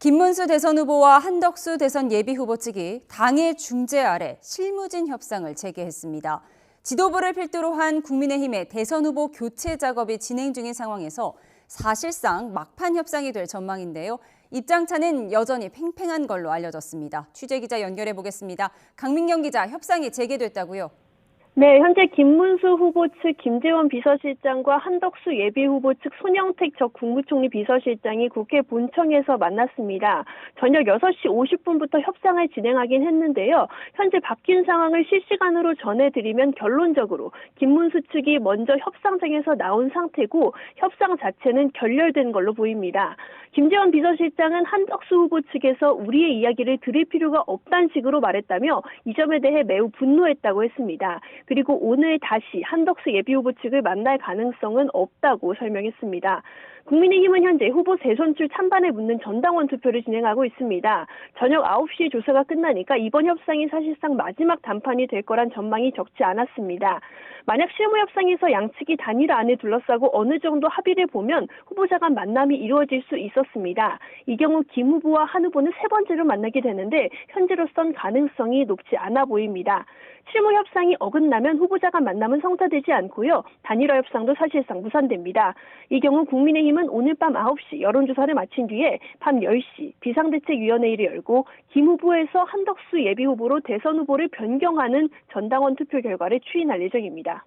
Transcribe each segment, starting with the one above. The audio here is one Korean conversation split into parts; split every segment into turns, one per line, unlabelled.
김문수 대선 후보와 한덕수 대선 예비후보 측이 당의 중재 아래 실무진 협상을 재개했습니다. 지도부를 필두로 한 국민의힘의 대선 후보 교체 작업이 진행 중인 상황에서 사실상 막판 협상이 될 전망인데요. 입장차는 여전히 팽팽한 걸로 알려졌습니다. 취재기자 연결해 보겠습니다. 강민경 기자, 협상이 재개됐다고요?
네, 현재 김문수 후보 측 김재원 비서실장과 한덕수 예비후보 측 손영택 전 국무총리 비서실장이 국회 본청에서 만났습니다. 저녁 6시 50분부터 협상을 진행하긴 했는데요. 현재 바뀐 상황을 실시간으로 전해드리면 결론적으로 김문수 측이 먼저 협상장에서 나온 상태고 협상 자체는 결렬된 걸로 보입니다. 김재원 비서실장은 한덕수 후보 측에서 우리의 이야기를 들을 필요가 없다는 식으로 말했다며 이 점에 대해 매우 분노했다고 했습니다. 그리고 오늘 다시 한덕수 예비후보 측을 만날 가능성은 없다고 설명했습니다. 국민의힘은 현재 후보 재선출 찬반을 묻는 전당원 투표를 진행하고 있습니다. 저녁 9시에 조사가 끝나니까 이번 협상이 사실상 마지막 단판이 될 거란 전망이 적지 않았습니다. 만약 실무 협상에서 양측이 단일화안을 둘러싸고 어느 정도 합의를 보면 후보자 간 만남이 이루어질 수 있었습니다. 이 경우 김 후보와 한 후보는 세 번째로 만나게 되는데 현재로선 가능성이 높지 않아 보입니다. 실무 협상이 어긋나면 후보자 간 만남은 성사되지 않고요. 단일화 협상도 사실상 무산됩니다. 이 경우 국민의힘은 오늘 밤 9시 여론조사를 마친 뒤에 밤 10시 비상대책위원회의를 열고 김 후보에서 한덕수 예비후보로 대선 후보를 변경하는 전당원 투표 결과를 추인할 예정입니다.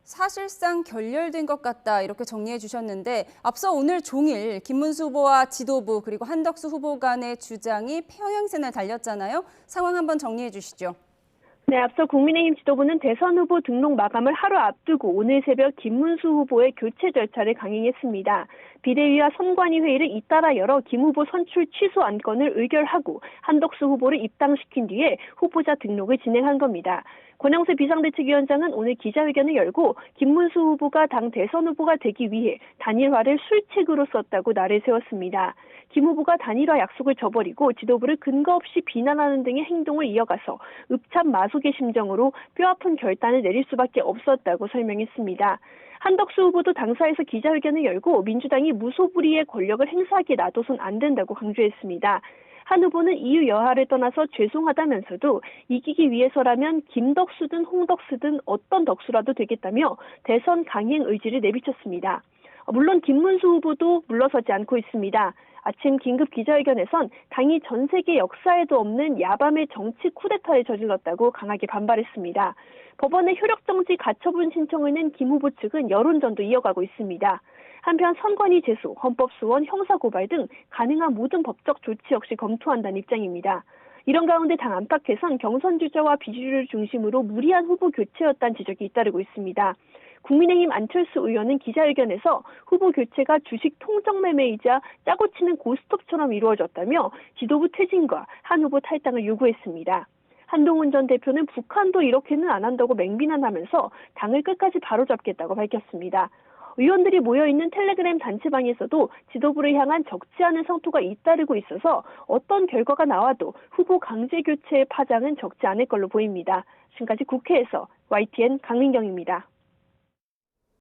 사실상 결렬된 것 같다 이렇게 정리해 주셨는데 앞서 오늘 종일 김문수 후보와 지도부 그리고 한덕수 후보 간의 주장이 평행선을 달렸잖아요. 상황 한번 정리해 주시죠.
네, 앞서 국민의힘 지도부는 대선 후보 등록 마감을 하루 앞두고 오늘 새벽 김문수 후보의 교체 절차를 강행했습니다. 비대위와 선관위 회의를 잇따라 열어 김 후보 선출 취소 안건을 의결하고 한덕수 후보를 입당시킨 뒤에 후보자 등록을 진행한 겁니다. 권영세 비상대책위원장은 오늘 기자회견을 열고 김문수 후보가 당 대선 후보가 되기 위해 단일화를 술책으로 썼다고 날을 세웠습니다. 김 후보가 단일화 약속을 저버리고 지도부를 근거 없이 비난하는 등의 행동을 이어가서 읍참 마속의 심정으로 뼈아픈 결단을 내릴 수밖에 없었다고 설명했습니다. 한덕수 후보도 당사에서 기자회견을 열고 민주당이 무소불위의 권력을 행사하게 놔둬선 안 된다고 강조했습니다. 한 후보는 이유 여하를 떠나서 죄송하다면서도 이기기 위해서라면 김덕수든 홍덕수든 어떤 덕수라도 되겠다며 대선 강행 의지를 내비쳤습니다. 물론 김문수 후보도 물러서지 않고 있습니다. 아침 긴급 기자회견에선 당이 전 세계 역사에도 없는 야밤의 정치 쿠데타를 저질렀다고 강하게 반발했습니다. 법원에 효력정지 가처분 신청을 낸 김 후보 측은 여론전도 이어가고 있습니다. 한편 선관위 제소, 헌법소원, 형사고발 등 가능한 모든 법적 조치 역시 검토한다는 입장입니다. 이런 가운데 당 안팎에선 경선 주자와 비주류를 중심으로 무리한 후보 교체였다는 지적이 잇따르고 있습니다. 국민의힘 안철수 의원은 기자회견에서 후보 교체가 주식 통정 매매이자 짜고 치는 고스톱처럼 이루어졌다며 지도부 퇴진과 한 후보 탈당을 요구했습니다. 한동훈 전 대표는 북한도 이렇게는 안 한다고 맹비난하면서 당을 끝까지 바로잡겠다고 밝혔습니다. 의원들이 모여있는 텔레그램 단체방에서도 지도부를 향한 적지 않은 성토가 잇따르고 있어서 어떤 결과가 나와도 후보 강제 교체의 파장은 적지 않을 걸로 보입니다. 지금까지 국회에서 YTN 강민경입니다.